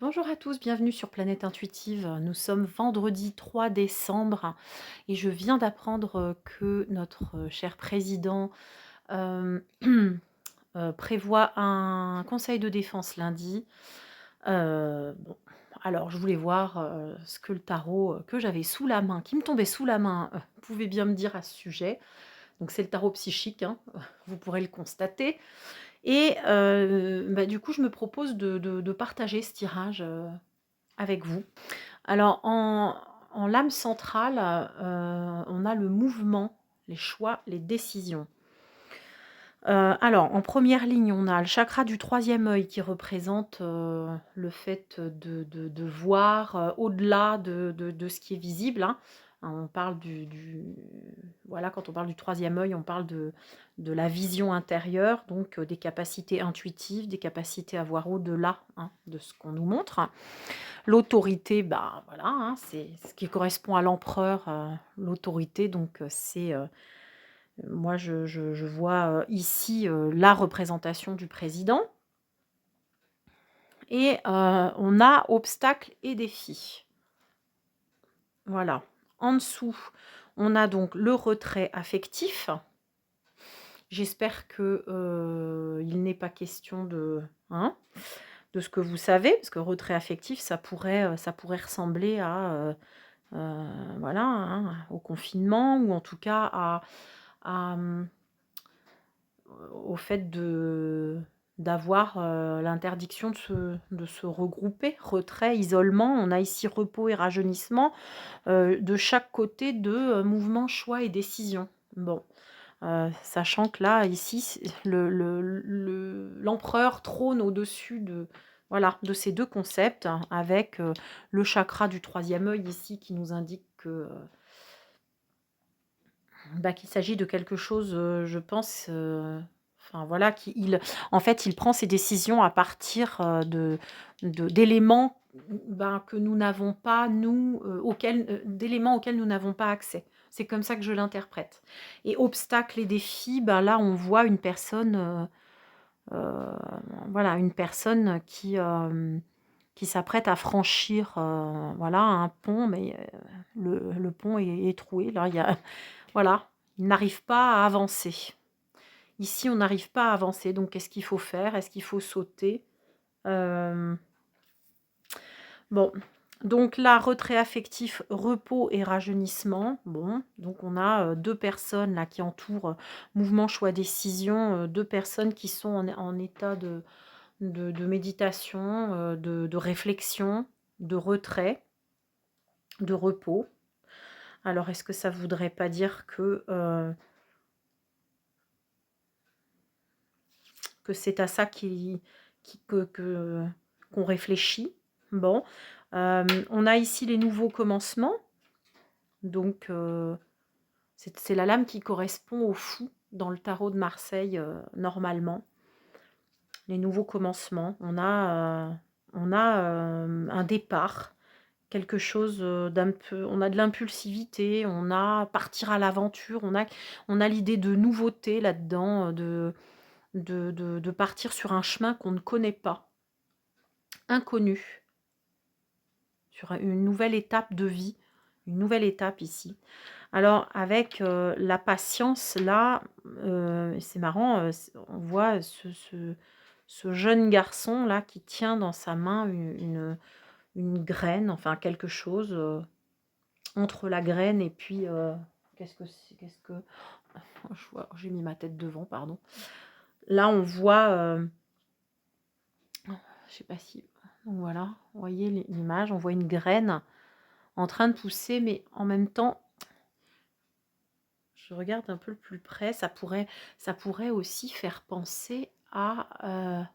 Bonjour à tous, bienvenue sur Planète Intuitive. Nous sommes vendredi 3 décembre et je viens d'apprendre que notre cher président euh, prévoit un conseil de défense lundi. Bon, alors je voulais voir ce que le tarot que j'avais sous la main, qui me tombait sous la main, pouvait bien me dire à ce sujet. Donc c'est le tarot psychique, hein, vous pourrez le constater. Et du coup, je me propose de partager ce tirage avec vous. Alors en lame centrale, on a le mouvement, les choix, les décisions. Alors en première ligne, on a le chakra du troisième œil qui représente, le fait de voir, au-delà de ce qui est visible, hein. On parle voilà, quand on parle du troisième œil, on parle de la vision intérieure, donc des capacités intuitives, des capacités à voir au-delà, hein, de ce qu'on nous montre. L'autorité, bah, voilà, hein, c'est ce qui correspond à l'empereur, l'autorité, donc moi je vois, ici, la représentation du président et on a obstacles et défis. Voilà. En dessous, on a donc le retrait affectif. J'espère que, il n'est pas question hein, de ce que vous savez, parce que retrait affectif, ça pourrait ressembler à, voilà, hein, au confinement ou en tout cas à, au fait d'avoir, l'interdiction de se regrouper. Retrait, isolement, on a ici repos et rajeunissement, de chaque côté de, mouvement, choix et décision. Bon, sachant que là, ici, c'est l'empereur trône au-dessus de voilà, de ces 2 concepts, hein, avec, le chakra du troisième œil ici qui nous indique que, qu'il s'agit de quelque chose, je pense, enfin voilà, en fait, il prend ses décisions à partir, d'éléments, que nous n'avons pas nous, d'éléments auxquels nous n'avons pas accès. C'est comme ça que je l'interprète et obstacles et défis, là, on voit une personne, voilà, une personne qui s'apprête à franchir, voilà, un pont, mais le pont est troué. Là, il y a voilà, il n'arrive pas à avancer. Ici, on n'arrive pas à avancer, donc qu'est-ce qu'il faut faire? Est-ce qu'il faut sauter? Hem, bon, donc là, retrait affectif, repos et rajeunissement. Bon, donc on a, 2 personnes là qui entourent, mouvement, choix, décision, 2 personnes qui sont en état de méditation, de réflexion, de retrait, de repos. Alors est-ce que ça voudrait pas dire que c'est à ça qu'on réfléchit? Bon, on a ici les nouveaux commencements, donc c'est la lame qui correspond au fou dans le tarot de Marseille, normalement. Les nouveaux commencements, on a un départ, quelque chose, d'un peu on a de l'impulsivité, on a partir à l'aventure, on a l'idée de nouveauté là-dedans, de partir sur un chemin qu'on ne connaît pas, inconnu, sur une nouvelle étape de vie, une nouvelle étape ici. Alors avec, la patience là, c'est marrant, on voit ce jeune garçon là qui tient dans sa main une graine, enfin quelque chose, entre la graine et puis, qu'est-ce que c'est? J'ai mis ma tête devant, pardon. Là on voit, je sais pas si voilà, vous voyez l'image, on voit une graine en train de pousser, mais en même temps, je regarde un peu de plus près, ça pourrait aussi faire penser à,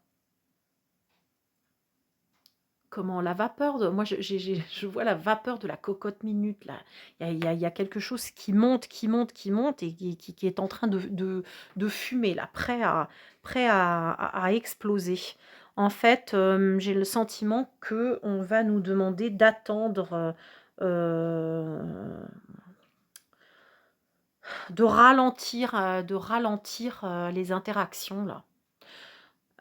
comment? La vapeur de moi je vois la vapeur de la cocotte minute là. Il y a quelque chose qui monte, qui monte, qui monte et qui est en train de fumer là, prêt à exploser. En fait, j'ai le sentiment que on va nous demander d'attendre, de ralentir, les interactions là.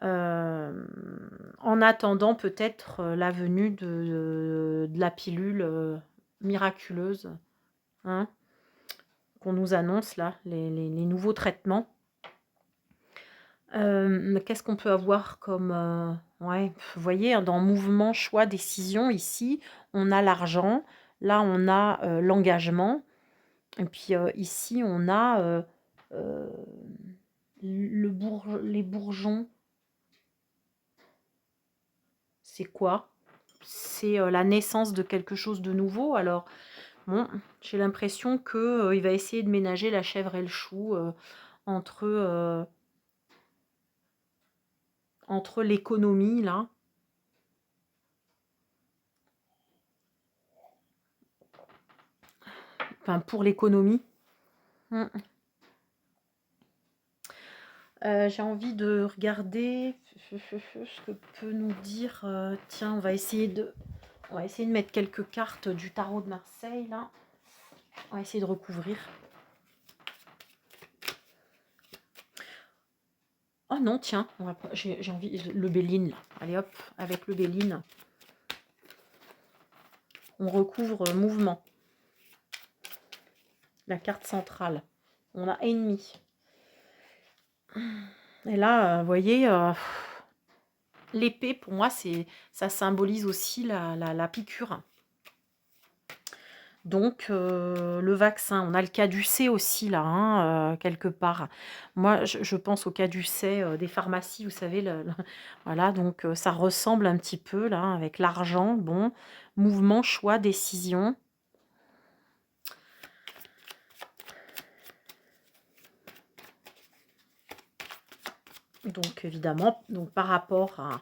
En attendant peut-être la venue de la pilule miraculeuse, hein, qu'on nous annonce là, les nouveaux traitements. Qu'est-ce qu'on peut avoir comme, ouais, vous voyez, hein, dans mouvement, choix, décision, ici, on a l'argent, là, on a, l'engagement et puis, ici, on a, heu, les bourgeons, c'est quoi? C'est, la naissance de quelque chose de nouveau. Alors bon, j'ai l'impression que, il va essayer de ménager la chèvre et le chou, entre l'économie là, enfin pour l'économie. Mmh. J'ai envie de regarder ce que peut nous dire, tiens, on va essayer de mettre quelques cartes du tarot de Marseille là. On va essayer de recouvrir. Oh non, tiens, j'ai envie le Béline là. Allez hop, avec le Béline, on recouvre mouvement. La carte centrale. On a ennemi. Et là, vous voyez, l'épée, pour moi, ça symbolise aussi la piqûre. Donc, le vaccin, on a le caducée aussi là, hein, quelque part. Moi, je pense au caducée des pharmacies, vous savez, voilà, donc ça ressemble un petit peu là, avec l'argent, bon, mouvement, choix, décision. Donc, évidemment, donc par rapport à...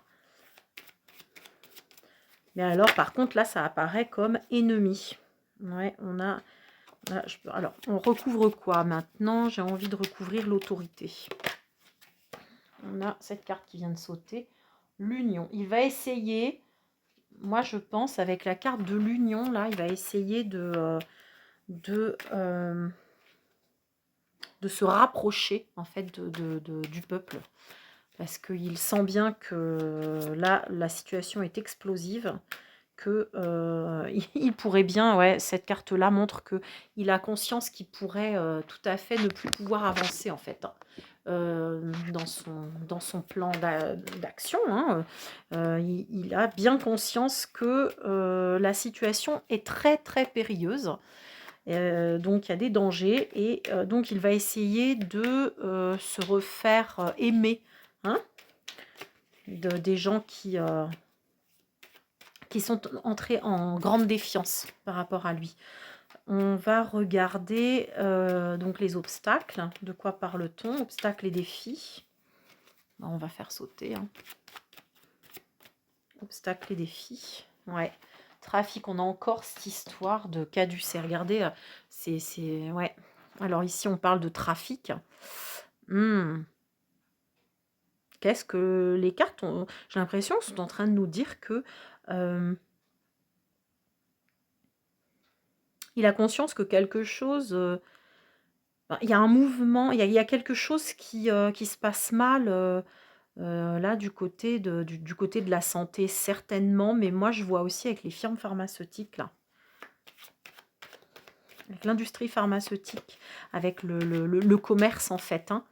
Mais alors, par contre, là, ça apparaît comme ennemi. Ouais, on a... là, alors, on recouvre quoi maintenant? J'ai envie de recouvrir l'autorité. On a cette carte qui vient de sauter. L'union. Il va essayer, moi je pense, avec la carte de l'union, là, il va essayer de se rapprocher, en fait, du peuple. Parce qu'il sent bien que là, la situation est explosive, que il pourrait bien, ouais, cette carte-là montre qu'il a conscience qu'il pourrait tout à fait ne plus pouvoir avancer, en fait, hein, dans son plan d'action. Hein. Il a bien conscience que la situation est très, très périlleuse. Donc, il y a des dangers et donc, il va essayer de se refaire aimer, hein, des gens qui sont entrés en grande défiance par rapport à lui. On va regarder donc les obstacles. De quoi parle-t-on? Obstacles et défis. On va faire sauter. Hein. Obstacles et défis. Ouais. Trafic, on a encore cette histoire de caducée. Regardez, c'est... Ouais. Alors ici, on parle de trafic. Qu'est-ce que les cartes ont... J'ai l'impression sont en train de nous dire que il a conscience que quelque chose... il y a un mouvement, il y a quelque chose qui se passe mal là du côté du côté de la santé, certainement, mais moi je vois aussi avec les firmes pharmaceutiques, là, avec l'industrie pharmaceutique, avec le commerce en fait, hein,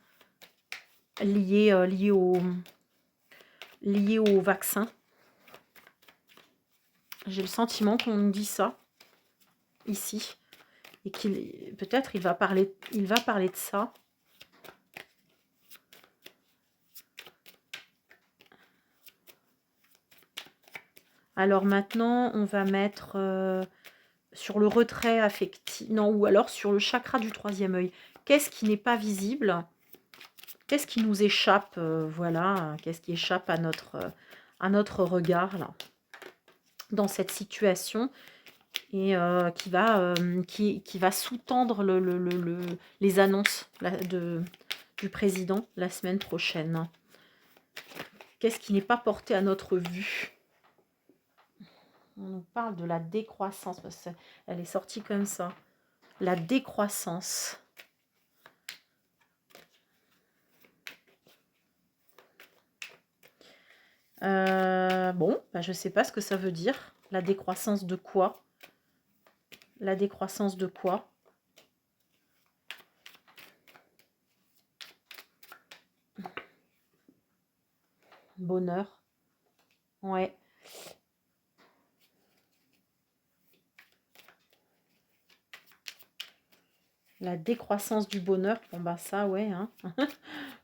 lié au vaccin. J'ai le sentiment qu'on nous dit ça ici. Et qu'il peut-être il va parler de ça. Alors maintenant, on va mettre sur le retrait affectif, non, ou alors sur le chakra du troisième œil. Qu'est-ce qui n'est pas visible? Qu'est-ce qui nous échappe? Voilà, qu'est-ce qui échappe à notre regard là, dans cette situation et qui va sous-tendre les annonces du président la semaine prochaine. Qu'est-ce qui n'est pas porté à notre vue? On nous parle de la décroissance, parce qu'elle est sortie comme ça. La décroissance. Bon, bah, je ne sais pas ce que ça veut dire. La décroissance de quoi? La décroissance de quoi? Bonheur. Ouais. La décroissance du bonheur. Bon, bah ça, ouais. Hein.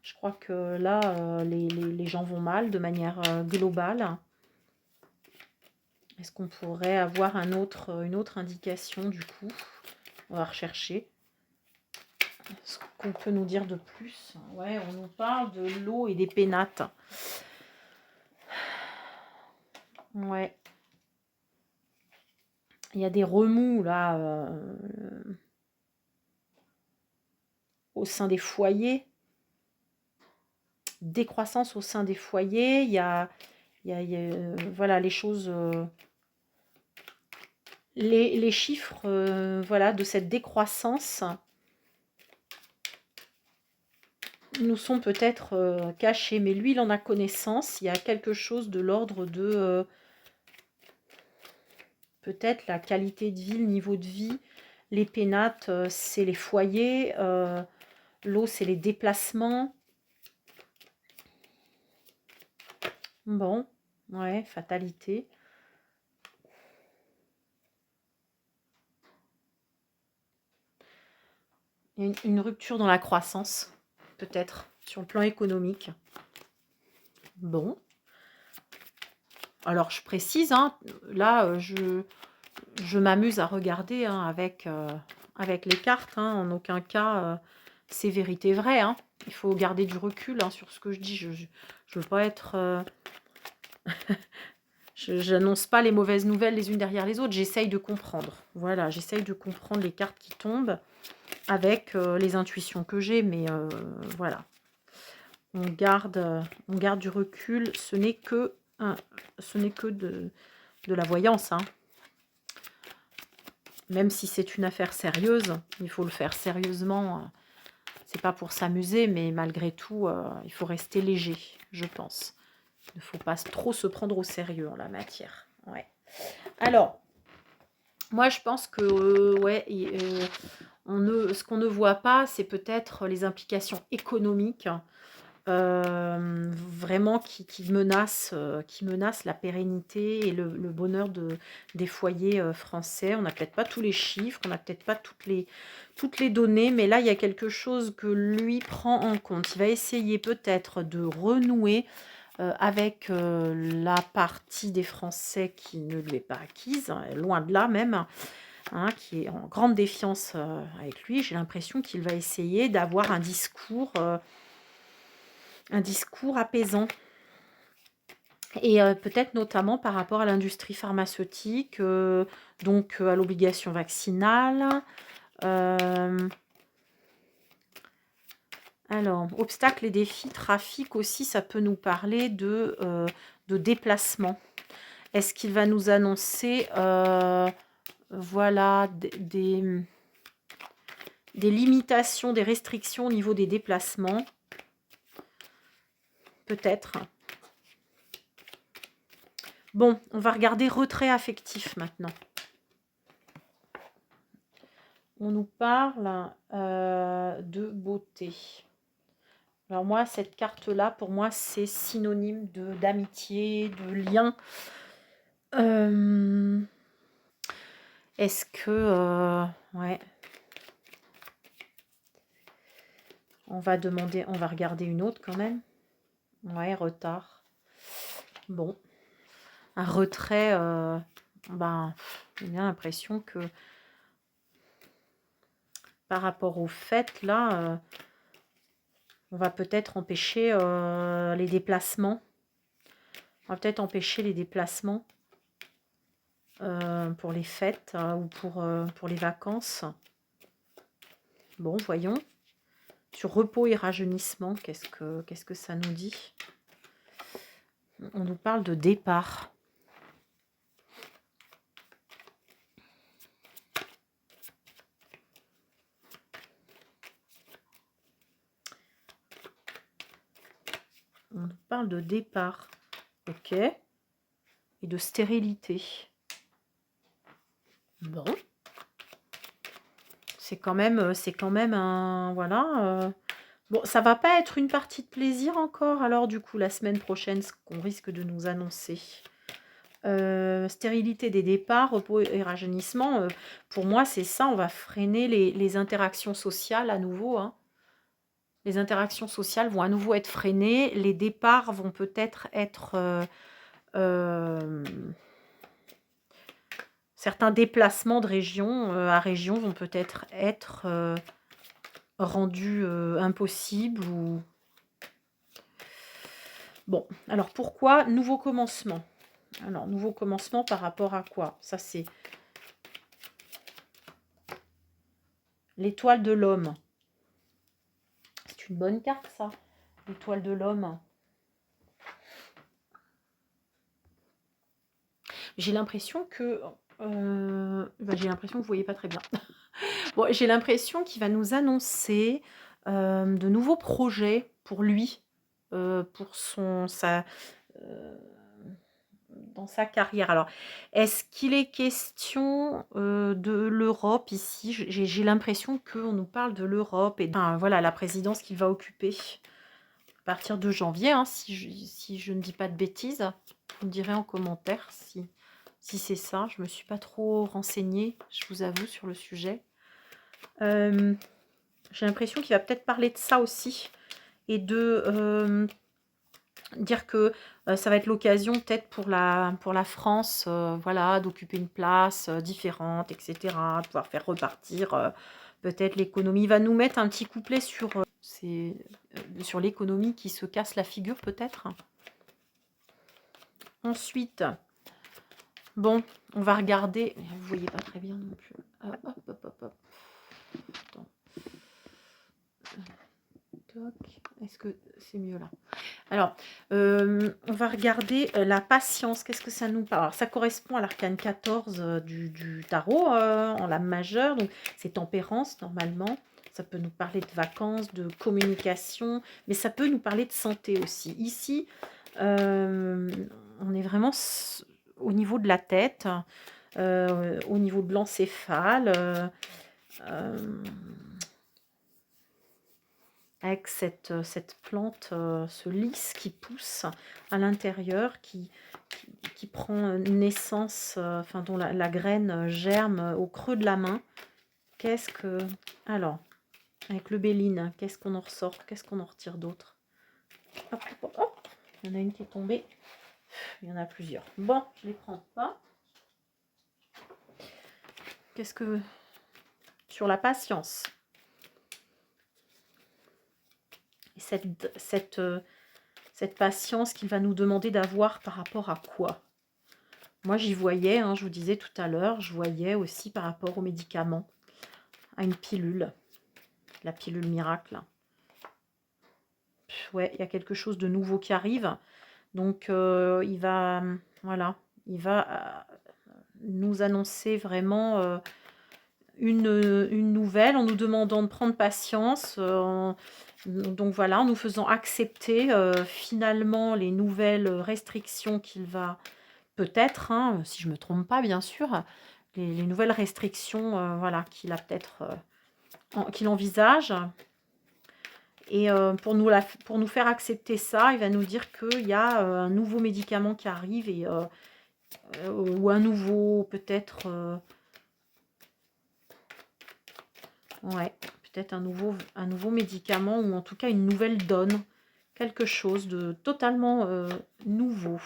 Je crois que là, les gens vont mal de manière globale. Est-ce qu'on pourrait avoir une autre indication du coup? On va rechercher. Ce qu'on peut nous dire de plus. Ouais, on nous parle de l'eau et des pénates. Ouais. Il y a des remous là au sein des foyers. Décroissance au sein des foyers. Voilà, les choses... les chiffres voilà, de cette décroissance nous sont peut-être cachés, mais lui, il en a connaissance. Il y a quelque chose de l'ordre de peut-être la qualité de vie, le niveau de vie. Les pénates, c'est les foyers. L'eau, c'est les déplacements. Bon, ouais, fatalité. Une rupture dans la croissance, peut-être, sur le plan économique. Bon. Alors, je précise, hein, là, je m'amuse à regarder hein, avec les cartes. Hein, en aucun cas, c'est vérité vraie. Hein. Il faut garder du recul hein, sur ce que je dis. Je ne veux pas être... je n'annonce pas les mauvaises nouvelles les unes derrière les autres. J'essaye de comprendre. Voilà, j'essaye de comprendre les cartes qui tombent avec les intuitions que j'ai. Mais voilà. On garde du recul. Ce n'est que de la voyance. Hein. Même si c'est une affaire sérieuse, il faut le faire sérieusement. C'est pas pour s'amuser, mais malgré tout, il faut rester léger, je pense. Il ne faut pas trop se prendre au sérieux en la matière. Ouais. Alors, moi, je pense que ouais, ce qu'on ne voit pas, c'est peut-être les implications économiques vraiment qui menacent la pérennité et le bonheur des foyers français. On n'a peut-être pas tous les chiffres, on n'a peut-être pas toutes les données, mais là, il y a quelque chose que lui prend en compte. Il va essayer peut-être de renouer avec la partie des Français qui ne lui est pas acquise, hein, loin de là même, hein, qui est en grande défiance avec lui. J'ai l'impression qu'il va essayer d'avoir un discours apaisant. Et peut-être notamment par rapport à l'industrie pharmaceutique, donc à l'obligation vaccinale. Alors, obstacles et défis, trafic aussi, ça peut nous parler de déplacement. Est-ce qu'il va nous annoncer voilà, des limitations, des restrictions au niveau des déplacements? Peut-être. Bon, on va regarder retrait affectif maintenant. On nous parle de beauté. Alors moi, cette carte-là, pour moi, c'est synonyme d'amitié, de lien. Est-ce que... ouais. On va regarder une autre quand même. Ouais, retard. Bon. Un retrait, j'ai bien l'impression que par rapport au fait, là, on va peut-être empêcher les déplacements. On va peut-être empêcher les déplacements pour les fêtes ou pour les vacances. Bon, voyons. Sur repos et rajeunissement, qu'est-ce que ça nous dit? On nous parle de départ. On nous parle de départ. Ok. Et de stérilité. Bon. C'est quand même un... Voilà. Bon, ça va pas être une partie de plaisir encore, alors du coup, la semaine prochaine, ce qu'on risque de nous annoncer. Stérilité des départs, repos et rajeunissement. Pour moi, c'est ça, on va freiner les interactions sociales à nouveau. Hein. Les interactions sociales vont à nouveau être freinées. Les départs vont peut-être être... certains déplacements de région à région vont peut-être être, rendus impossibles. Ou... Bon, alors pourquoi nouveau commencement? Alors, nouveau commencement par rapport à quoi? Ça, c'est l'étoile de l'homme. C'est une bonne carte, ça. L'étoile de l'homme. J'ai l'impression que... j'ai l'impression que vous ne voyez pas très bien. Bon, j'ai l'impression qu'il va nous annoncer de nouveaux projets pour lui, pour dans sa carrière. Alors, est-ce qu'il est question de l'Europe ici? J'ai l'impression qu'on nous parle de l'Europe et enfin, voilà, la présidence qu'il va occuper à partir de janvier, hein, si je ne dis pas de bêtises. Vous me direz en commentaire si c'est ça. Je ne me suis pas trop renseignée, je vous avoue, sur le sujet. J'ai l'impression qu'il va peut-être parler de ça aussi et de dire que ça va être l'occasion peut-être pour la France, voilà, d'occuper une place différente, etc., de pouvoir faire repartir peut-être l'économie. Il va nous mettre un petit couplet sur l'économie qui se casse la figure peut-être. Ensuite, bon, on va regarder. Vous voyez pas très bien non plus. Hop, hop, hop, hop. Attends. Est-ce que c'est mieux là? Alors, on va regarder la patience. Qu'est-ce que ça nous parle? Alors, ça correspond à l'arcane 14 du tarot en lame majeure. Donc, c'est tempérance normalement. Ça peut nous parler de vacances, de communication, mais ça peut nous parler de santé aussi. Ici, on est vraiment au niveau de la tête, au niveau de l'encéphale. Avec cette plante, ce lys qui pousse à l'intérieur, qui prend naissance, enfin dont la graine germe au creux de la main. Qu'est-ce que... Alors, avec le béline, qu'est-ce qu'on en ressort? Qu'est-ce qu'on en retire d'autre? Hop, hop, hop. Il y en a une qui est tombée. Il y en a plusieurs. Bon, je ne les prends pas. Qu'est-ce que... Sur la patience. Cette patience qu'il va nous demander d'avoir par rapport à quoi? Moi, j'y voyais, hein, je vous disais tout à l'heure, je voyais aussi par rapport aux médicaments, à une pilule, la pilule miracle. Ouais, il y a quelque chose de nouveau qui arrive. Donc, il va, voilà, il va nous annoncer vraiment une nouvelle en nous demandant de prendre patience. Donc voilà, en nous faisant accepter finalement les nouvelles restrictions qu'il va peut-être, hein, si je ne me trompe pas bien sûr, les nouvelles restrictions voilà, qu'il a peut-être qu'il envisage. Et pour nous faire accepter ça, il va nous dire qu'il y a un nouveau médicament qui arrive et, ou un nouveau peut-être... ouais, peut-être un nouveau médicament ou en tout cas une nouvelle donne. Quelque chose de totalement nouveau.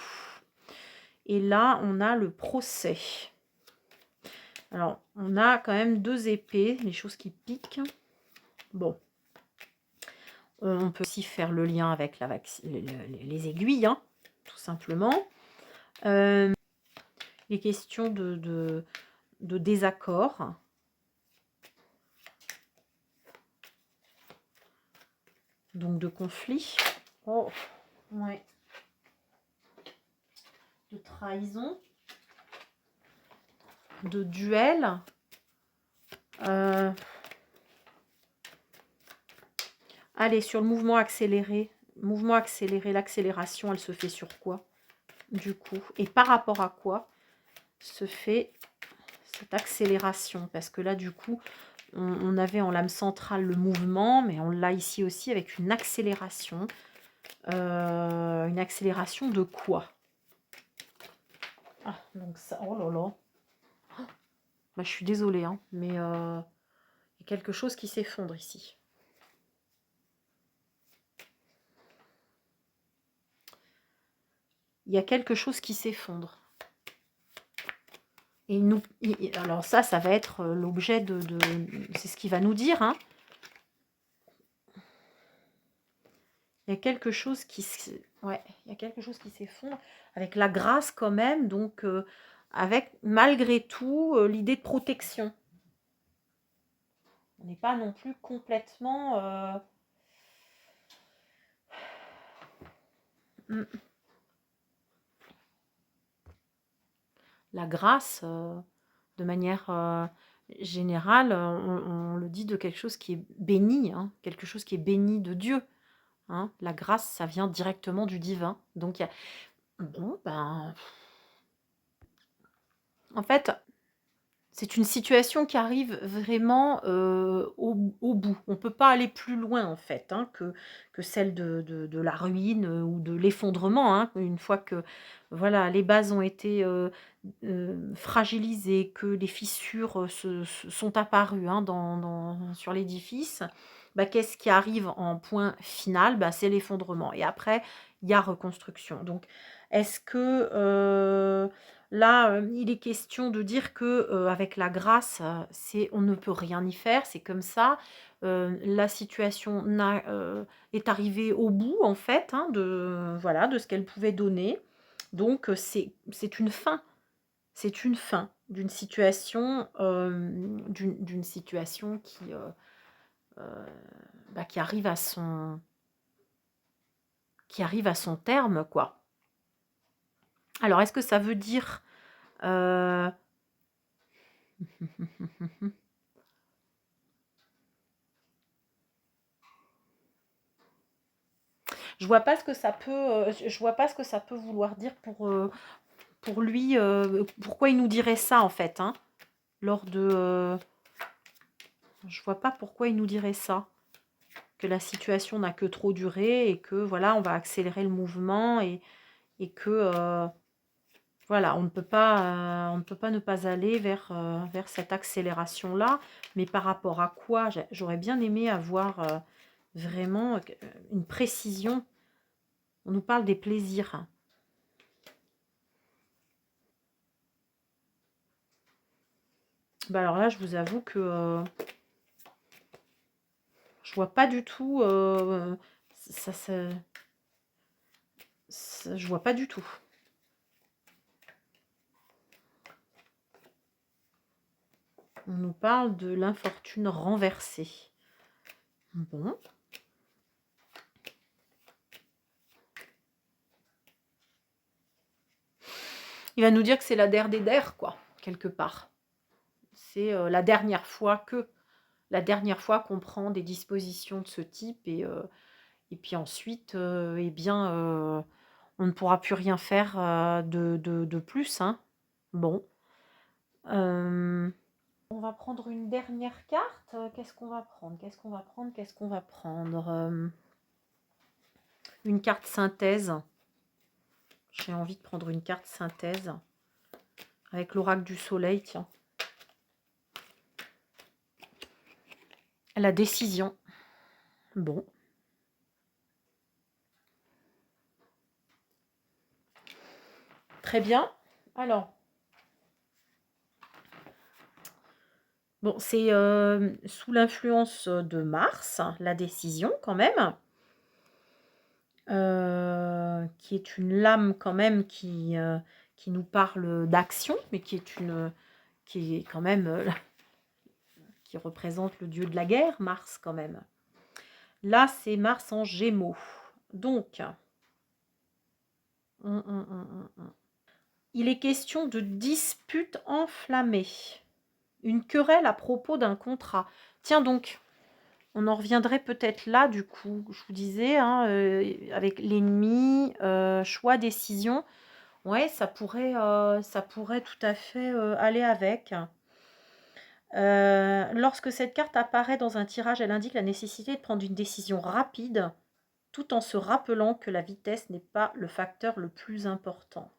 Et là, on a le procès. Alors, on a quand même 2 épées, les choses qui piquent. Bon. On peut aussi faire le lien avec les aiguilles, hein, tout simplement. Les questions de désaccord. Donc, de conflit. Oh, ouais. De trahison. De duel. Allez, sur le mouvement accéléré. Mouvement accéléré, l'accélération, elle se fait sur quoi? du coup? Et par rapport à quoi se fait cette accélération? Parce que là, du coup, on avait en lame centrale le mouvement, mais on l'a ici aussi avec une accélération. Une accélération de quoi? Ah, donc ça, oh là là. Bah, je suis désolée, hein, mais il y a quelque chose qui s'effondre ici. Il y a quelque chose qui s'effondre. Et nous, alors ça va être l'objet c'est ce qu'il va nous dire, hein. Il y a quelque chose ouais, il y a quelque chose qui s'effondre avec la grâce quand même, donc avec malgré tout l'idée de protection. On n'est pas non plus complètement la grâce, de manière générale, on le dit de quelque chose qui est béni, hein, quelque chose qui est béni de Dieu. Hein. La grâce, ça vient directement du divin. Donc, bon, ben, en fait, c'est une situation qui arrive vraiment au bout. On ne peut pas aller plus loin, en fait, hein, que celle de la ruine ou de l'effondrement. Hein. Une fois que voilà, les bases ont été fragilisées, que les fissures sont apparues hein, sur l'édifice, bah, qu'est-ce qui arrive en point final? Bah, c'est l'effondrement. Et après, il y a reconstruction. Donc, est-ce que là, il est question de dire que, avec la grâce, on ne peut rien y faire, c'est comme ça. La situation est arrivée au bout en fait, hein, voilà, de ce qu'elle pouvait donner. Donc, c'est une fin. C'est une fin d'une situation, d'une situation heu, bah, qui arrive à son terme, quoi. Alors est-ce que ça veut dire, heu je vois pas ce que ça peut, je vois pas ce que ça peut vouloir dire pour lui, pourquoi il nous dirait ça en fait, hein? Lors de, je vois pas pourquoi il nous dirait ça. Que la situation n'a que trop duré et que voilà, on va accélérer le mouvement et que, voilà, on ne peut pas ne pas aller vers cette accélération-là. Mais par rapport à quoi? J'aurais bien aimé avoir, vraiment, une précision. On nous parle des plaisirs. Bah, alors là, je vous avoue que, je vois pas du tout, je vois pas du tout. On nous parle de l'infortune renversée. Bon. Il va nous dire que c'est la der des der, quoi, quelque part. C'est la dernière fois qu'on prend des dispositions de ce type et puis ensuite, eh bien, on ne pourra plus rien faire de plus. Hein. Bon. On va prendre une dernière carte. Qu'est-ce qu'on va prendre? Qu'est-ce qu'on va prendre? Qu'est-ce qu'on va prendre? Une carte synthèse. J'ai envie de prendre une carte synthèse avec l'oracle du soleil, tiens. La décision. Bon. Très bien. Alors, bon, c'est sous l'influence de Mars, la décision quand même, qui est une lame quand même qui nous parle d'action, mais qui est quand même, qui représente le dieu de la guerre, Mars quand même. Là, c'est Mars en Gémeaux. Donc, il est question de dispute enflammée. Une querelle à propos d'un contrat. Tiens donc, on en reviendrait peut-être là, du coup, je vous disais, hein, avec l'ennemi, choix, décision. Ouais, ça pourrait tout à fait, aller avec. Lorsque cette carte apparaît dans un tirage, elle indique la nécessité de prendre une décision rapide, tout en se rappelant que la vitesse n'est pas le facteur le plus important.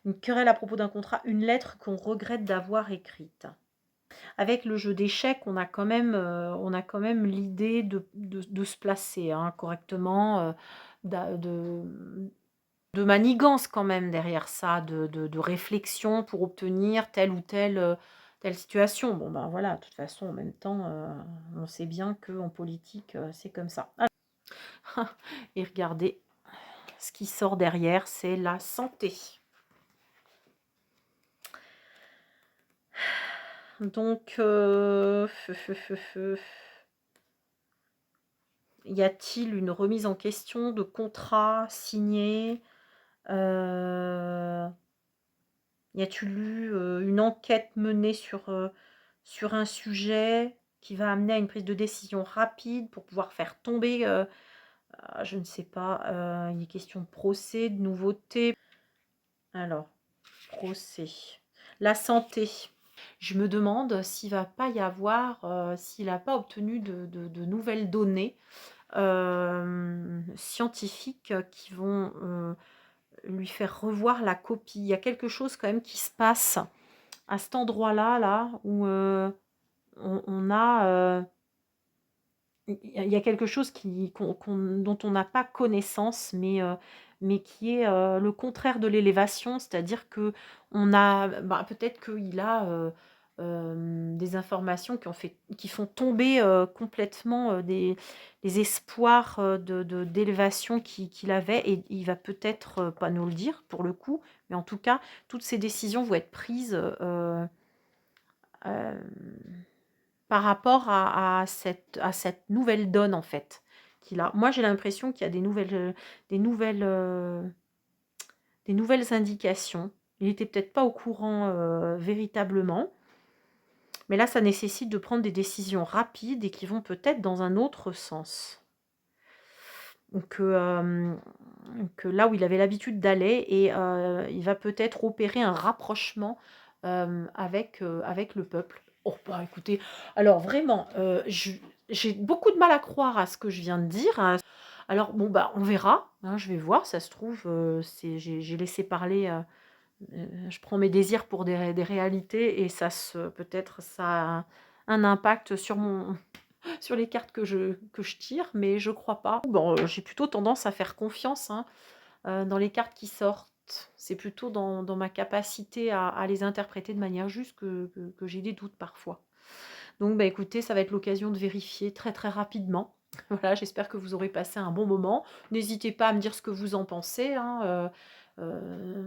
Une querelle à propos d'un contrat, une lettre qu'on regrette d'avoir écrite. Avec le jeu d'échecs, on a quand même l'idée de se placer, hein, correctement, d'a de manigance quand même derrière ça, de réflexion pour obtenir telle ou telle, telle situation. Bon, ben, voilà, de toute façon, en même temps, on sait bien qu'en politique, c'est comme ça. Et regardez, ce qui sort derrière, c'est la santé. Donc, y a-t-il une remise en question de contrat signé? Y a-t-il eu, une enquête menée sur un sujet qui va amener à une prise de décision rapide pour pouvoir faire tomber, je ne sais pas, il est question de procès, de nouveautés. Alors, procès. La santé. Je me demande s'il va pas y avoir, s'il n'a pas obtenu de nouvelles données, scientifiques qui vont, lui faire revoir la copie. Il y a quelque chose quand même qui se passe à cet endroit-là, là, où, on a, il y a quelque chose dont on n'a pas connaissance, mais qui est, le contraire de l'élévation. C'est-à-dire qu'on a bah, peut-être qu'il a, des informations qui font tomber, complètement, des espoirs, d'élévation qu'il avait, et il va peut-être, pas nous le dire pour le coup, mais en tout cas, toutes ces décisions vont être prises, par rapport à cette nouvelle donne, en fait, qu'il a. Moi, j'ai l'impression qu'il y a des nouvelles, des nouvelles indications. Il était peut-être pas au courant, véritablement, mais là, ça nécessite de prendre des décisions rapides et qui vont peut-être dans un autre sens. Que là où il avait l'habitude d'aller, et il va peut-être opérer un rapprochement, avec le peuple. Oh bah, écoutez, alors vraiment, j'ai beaucoup de mal à croire à ce que je viens de dire, hein. Alors bon, bah, on verra, hein, je vais voir, ça se trouve, j'ai laissé parler, je prends mes désirs pour des réalités, et peut-être ça a un impact sur sur les cartes que je tire, mais je crois pas. Bon, j'ai plutôt tendance à faire confiance, hein, dans les cartes qui sortent. C'est plutôt dans ma capacité à les interpréter de manière juste que j'ai des doutes parfois. Donc, bah, écoutez, ça va être l'occasion de vérifier très, très rapidement. Voilà, j'espère que vous aurez passé un bon moment. N'hésitez pas à me dire ce que vous en pensez, hein,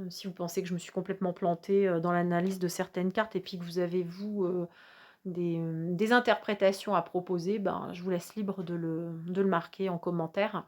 si vous pensez que je me suis complètement plantée, dans l'analyse de certaines cartes, et puis que vous avez, vous, des interprétations à proposer, ben, je vous laisse libre de le marquer en commentaire.